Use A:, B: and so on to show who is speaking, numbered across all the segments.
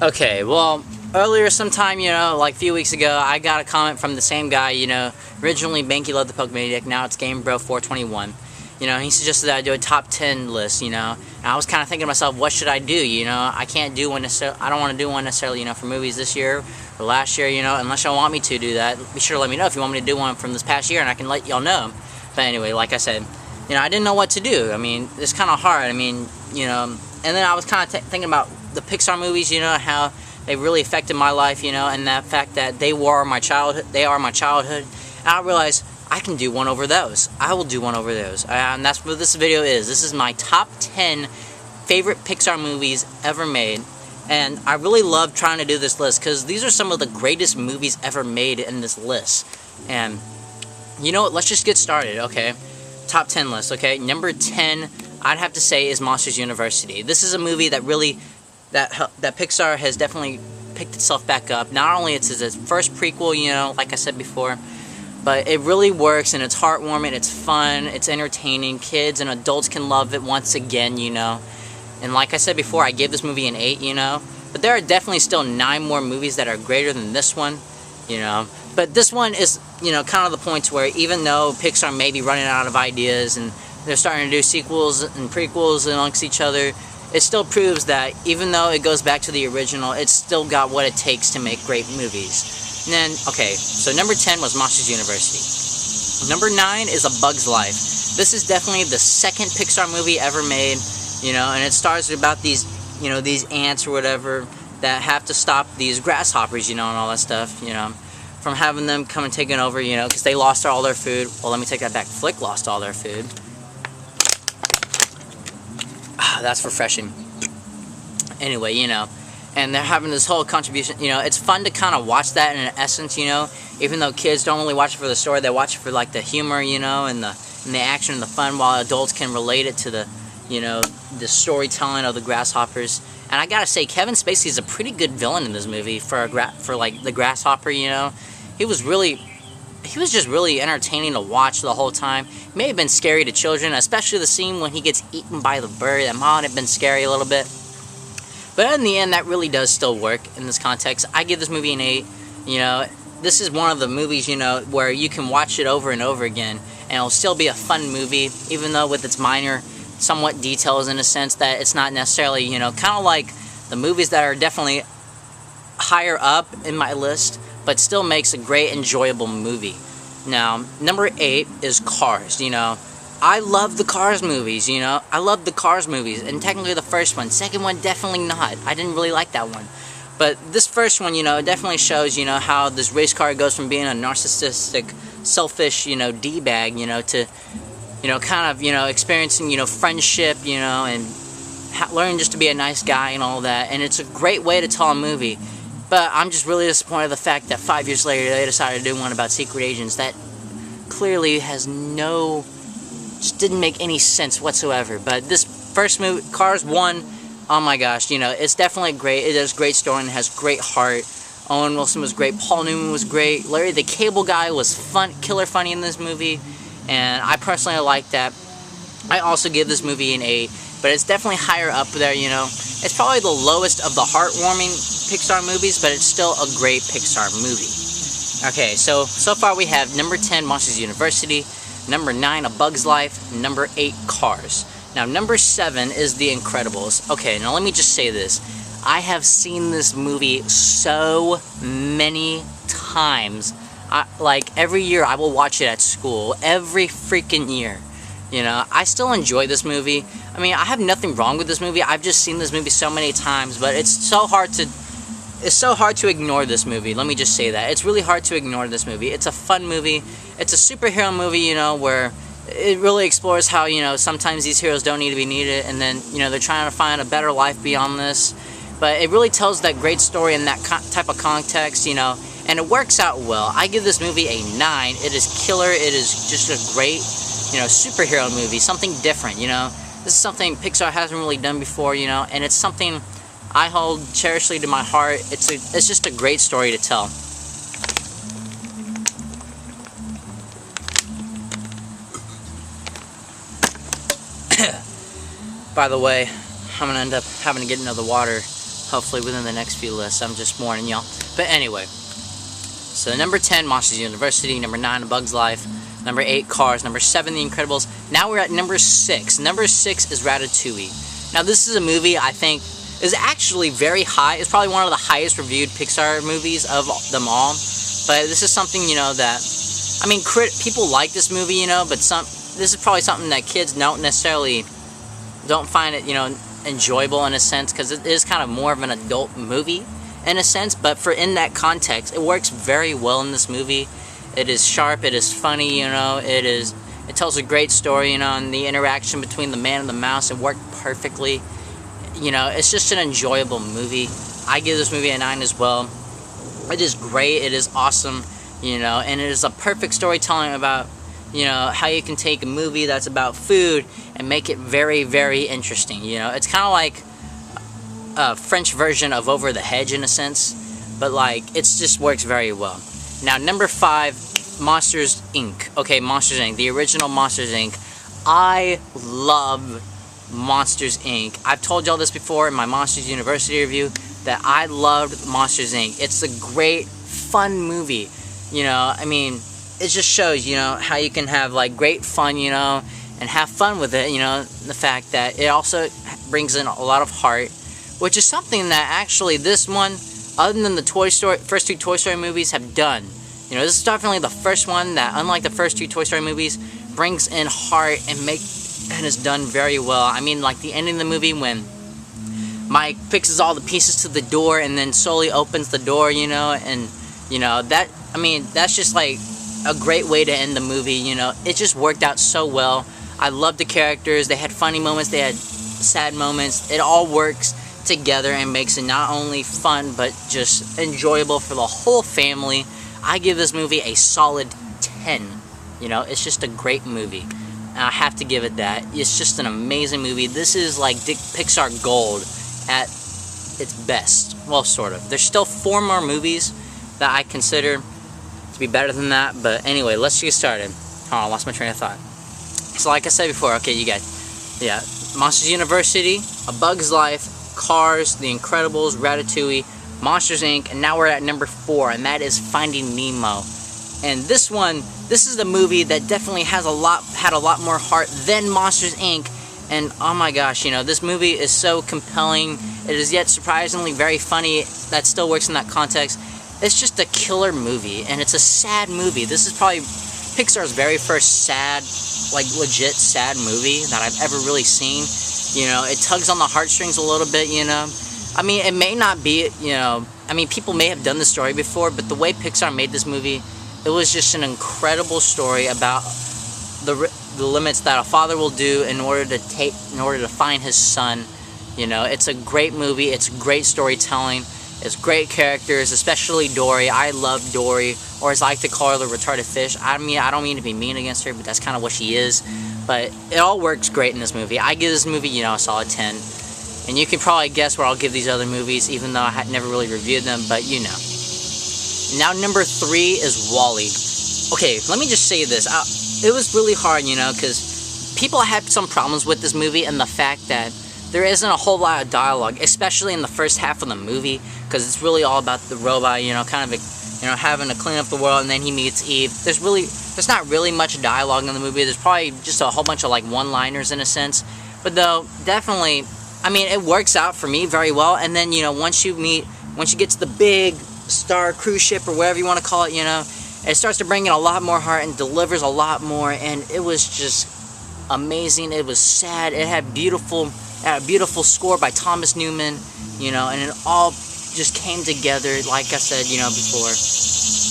A: Okay, well, earlier sometime, like a few weeks ago, I got a comment from the same guy, originally Banky loved the Pokemaniac, now it's GameBro421. He suggested that I do a top 10 list, and I was kind of thinking to myself, what should I do, I can't do one necessarily, I don't want to do one necessarily, for movies this year or last year, unless y'all want me to do that. Be sure to let me know if you want me to do one from this past year, and I can let y'all know. But anyway, like I said, I didn't know what to do. I mean, it's kind of hard, and then I was kind of thinking about the Pixar movies, how they really affected my life, and that fact that they are my childhood, and I realized I can do one over those. I will do one over those, and that's what this video is. This is my top 10 favorite Pixar movies ever made, and I really love trying to do this list, because these are some of the greatest movies ever made in this list. And, let's just get started, okay? Top 10 list, okay? Number 10, I'd have to say, is Monsters University. This is a movie that really that Pixar has definitely picked itself back up. Not only it's its first prequel, like I said before, but it really works, and it's heartwarming, it's fun, it's entertaining. Kids and adults can love it once again, And like I said before, I gave this movie an 8, But there are definitely still 9 more movies that are greater than this one, But this one is, kind of the point where even though Pixar may be running out of ideas and they're starting to do sequels and prequels amongst each other, it still proves that even though it goes back to the original, it's still got what it takes to make great movies. And then, okay, so number 10 was Monsters University. Number 9 is A Bug's Life. This is definitely the second Pixar movie ever made, and it stars about these, these ants or whatever that have to stop these grasshoppers, and all that stuff, from having them come and taking over, because they lost all their food. Well, let me take that back. Flick lost all their food. That's refreshing. Anyway, and they're having this whole contribution, it's fun to kind of watch that in essence, even though kids don't really watch it for the story, they watch it for like the humor, and the action and the fun, while adults can relate it to the, the storytelling of the grasshoppers. And I gotta say, Kevin Spacey is a pretty good villain in this movie for like the grasshopper, He was just really entertaining to watch the whole time. It may have been scary to children, especially the scene when he gets eaten by the bird. That might have been scary a little bit. But in the end, that really does still work in this context. I give this movie an 8. This is one of the movies, where you can watch it over and over again, and it'll still be a fun movie, even though with its minor, somewhat details in a sense that it's not necessarily, kind of like the movies that are definitely higher up in my list, but still makes a great, enjoyable movie. Now, number 8 is Cars, I love the Cars movies, I love the Cars movies, and technically the first one. Second one, definitely not. I didn't really like that one. But this first one, it definitely shows, how this race car goes from being a narcissistic, selfish, D-bag, to, kind of, experiencing, friendship, and learning just to be a nice guy and all that. And it's a great way to tell a movie. But I'm just really disappointed in the fact that 5 years later they decided to do one about secret agents that clearly has just didn't make any sense whatsoever. But this first movie, Cars 1, oh my gosh, it's definitely great. It has great story and has great heart. Owen Wilson was great, Paul Newman was great, Larry the Cable Guy was killer funny in this movie, and I personally like that. I also give this movie an 8. But it's definitely higher up there, It's probably the lowest of the heartwarming Pixar movies, but it's still a great Pixar movie. Okay, so far we have number 10, Monsters University, number 9, A Bug's Life, number 8, Cars. Now, number 7 is The Incredibles. Okay, now let me just say this. I have seen this movie so many times. Like, every year I will watch it at school. Every freaking year. I still enjoy this movie. I mean, I have nothing wrong with this movie. I've just seen this movie so many times, but it's so hard to ignore this movie. Let me just say that. It's really hard to ignore this movie. It's a fun movie. It's a superhero movie, where it really explores how, sometimes these heroes don't need to be needed, and then, they're trying to find a better life beyond this. But it really tells that great story in that type of context, and it works out well. I give this movie a 9. It is killer. It is just a great, superhero movie, something different, This is something Pixar hasn't really done before, and it's something I hold cherishly to my heart. It's just a great story to tell. By the way, I'm gonna end up having to get another water hopefully within the next few lists. I'm just warning y'all. But anyway, so number 10, Monsters University. Number 9, A Bug's Life. Number 8, Cars. Number 7, The Incredibles. Now we're at number 6. Number 6 is Ratatouille. Now this is a movie I think is actually very high. It's probably one of the highest reviewed Pixar movies of them all. But this is something, that, I mean, people like this movie, but this is probably something that kids don't find it, enjoyable in a sense, because it is kind of more of an adult movie in a sense. But in that context, it works very well in this movie. It is sharp, it is funny, it tells a great story, and the interaction between the man and the mouse, it worked perfectly. It's just an enjoyable movie. I give this movie a 9 as well. It is great, it is awesome, and it is a perfect storytelling about, how you can take a movie that's about food and make it very, very interesting. It's kind of like a French version of Over the Hedge in a sense, but it just works very well. Now, number 5, Monsters, Inc. Okay, Monsters, Inc. The original Monsters, Inc. I love Monsters, Inc. I've told y'all this before in my Monsters University review that I loved Monsters, Inc. It's a great, fun movie. I mean, it just shows, how you can have, great fun, and have fun with it, the fact that it also brings in a lot of heart, which is something that actually this one, other than the first 2 Toy Story movies have done. This is definitely the first one that, unlike the first 2 Toy Story movies, brings in heart and is done very well. I mean, the ending of the movie when Mike fixes all the pieces to the door and then slowly opens the door, and, that, I mean, that's just, a great way to end the movie, It just worked out so well. I love the characters. They had funny moments. They had sad moments. It all works together and makes it not only fun, but just enjoyable for the whole family. I give this movie a solid 10. It's just a great movie. And I have to give it that. It's just an amazing movie. This is Pixar gold at its best. Well, sort of. There's still 4 more movies that I consider to be better than that. But anyway, let's get started. Oh, I lost my train of thought. So like I said before, okay, you guys. Yeah, Monsters University, A Bug's Life, Cars, The Incredibles, Ratatouille, Monsters, Inc., and now we're at number 4, and that is Finding Nemo. And this is the movie that definitely had a lot more heart than Monsters, Inc., and oh my gosh, this movie is so compelling. It is yet surprisingly very funny. That still works in that context. It's just a killer movie, and it's a sad movie. This is probably Pixar's very first sad, legit sad movie that I've ever really seen. It tugs on the heartstrings a little bit, I mean, it may not be, I mean, people may have done the story before, but the way Pixar made this movie, it was just an incredible story about the limits that a father will do in order to find his son. It's a great movie. It's great storytelling. It's great characters, especially Dory. I love Dory, or as I like to call her, the retarded fish. I mean, I don't mean to be mean against her, but that's kind of what she is. But it all works great in this movie. I give this movie, a solid 10. And you can probably guess where I'll give these other movies, even though I had never really reviewed them, but Now number 3 is WALL-E. Okay, let me just say this. It was really hard, because people had some problems with this movie and the fact that there isn't a whole lot of dialogue, especially in the first half of the movie, because it's really all about the robot, having to clean up the world, and then he meets Eve. There's not really much dialogue in the movie. There's probably just a whole bunch of one-liners in a sense, but though definitely, I mean, it works out for me very well. And then once you get to the big star cruise ship or whatever you want to call it, it starts to bring in a lot more heart and delivers a lot more, and it was just amazing. It was sad. It had a beautiful score by Thomas Newman, and it all just came together, like I said, before.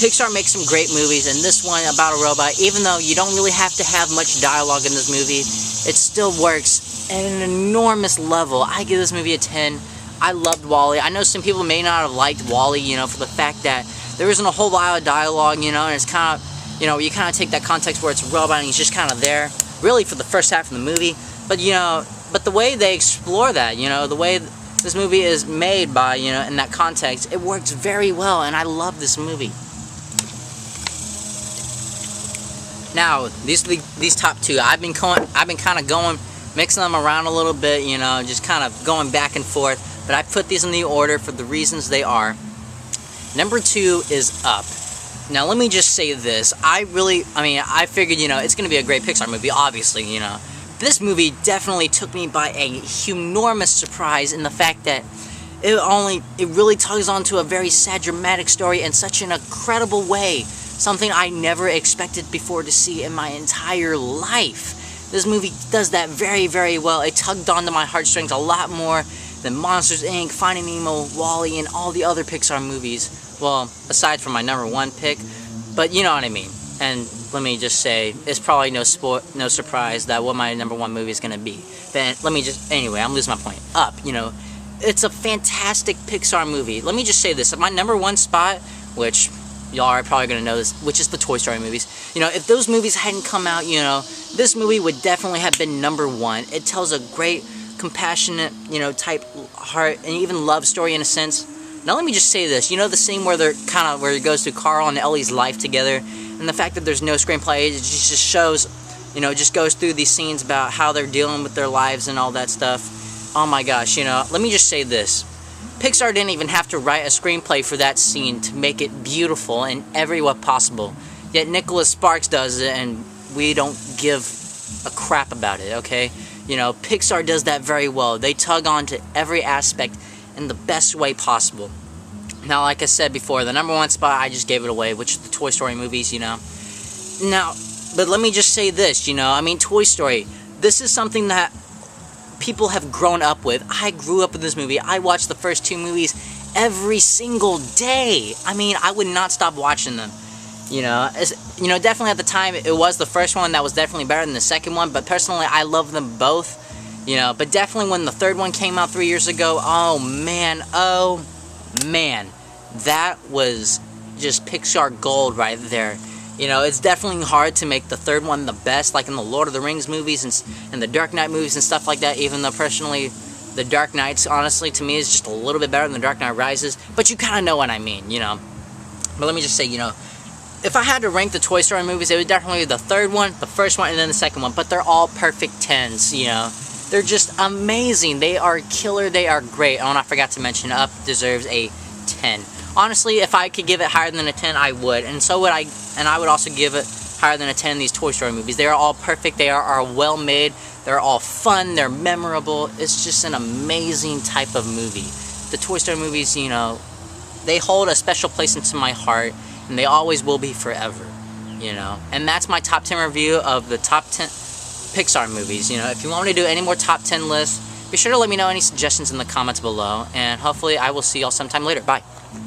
A: Pixar makes some great movies, and this one about a robot, even though you don't really have to have much dialogue in this movie, it still works at an enormous level. I give this movie a 10. I loved WALL-E. I know some people may not have liked WALL-E, for the fact that there isn't a whole lot of dialogue, and it's kind of, you kind of take that context where it's a robot and he's just kind of there, really for the first half of the movie. But, but the way they explore that, the way this movie is made by, in that context, it works very well, and I love this movie. Now, these top 2, I've been kind of mixing them around a little bit, just kind of going back and forth. but I put these in the order for the reasons they are. Number 2 is Up. Now, let me just say this. I figured, it's going to be a great Pixar movie, obviously, This movie definitely took me by a enormous surprise in the fact that it really tugs onto a very sad, dramatic story in such an incredible way. Something I never expected before to see in my entire life. This movie does that very, very well. It tugged onto my heartstrings a lot more than Monsters, Inc., Finding Nemo, WALL-E, and all the other Pixar movies. Well, aside from my number 1 pick, but you know what I mean. And let me just say, it's probably no surprise that what my number 1 movie is going to be. But anyway, I'm losing my point. Up, it's a fantastic Pixar movie. Let me just say this, at my number 1 spot, which y'all are probably going to know this, which is the Toy Story movies. If those movies hadn't come out, this movie would definitely have been number 1. It tells a great, compassionate, type heart and even love story in a sense. Now let me just say this, the scene where where it goes through Carl and Ellie's life together, and the fact that there's no screenplay, it just shows, it just goes through these scenes about how they're dealing with their lives and all that stuff. Oh my gosh, let me just say this. Pixar didn't even have to write a screenplay for that scene to make it beautiful in every way possible. Yet Nicholas Sparks does it, and we don't give a crap about it, okay? Pixar does that very well. They tug on to every aspect in the best way possible. Now, like I said before, the number 1 spot, I just gave it away, which is the Toy Story movies, Now, but let me just say this, Toy Story, this is something that people have grown up with. I grew up with this movie. I watched the first 2 movies every single day. I would not stop watching them. Definitely at the time, it was the first one that was definitely better than the second one, but personally, I love them both. But definitely when the third one came out 3 years ago, oh man, that was just Pixar gold right there. It's definitely hard to make the third one the best, like in the Lord of the Rings movies and the Dark Knight movies and stuff like that, even though personally, the Dark Knights, honestly, to me, is just a little bit better than the Dark Knight Rises, but you kind of know what I mean, But let me just say, if I had to rank the Toy Story movies, it would definitely be the third one, the first one, and then the second one, but they're all perfect 10s, They're just amazing. They are killer. They are great. Oh, and I forgot to mention, Up deserves a 10. Honestly, if I could give it higher than a 10, I would. And so would I. And I would also give it higher than a 10 in these Toy Story movies. They are all perfect. They are well made. They're all fun. They're memorable. It's just an amazing type of movie. The Toy Story movies, they hold a special place into my heart, and they always will be forever. And that's my top 10 review of the top 10 Pixar movies. If you want me to do any more top 10 lists, be sure to let me know any suggestions in the comments below, and hopefully I will see y'all sometime later. Bye.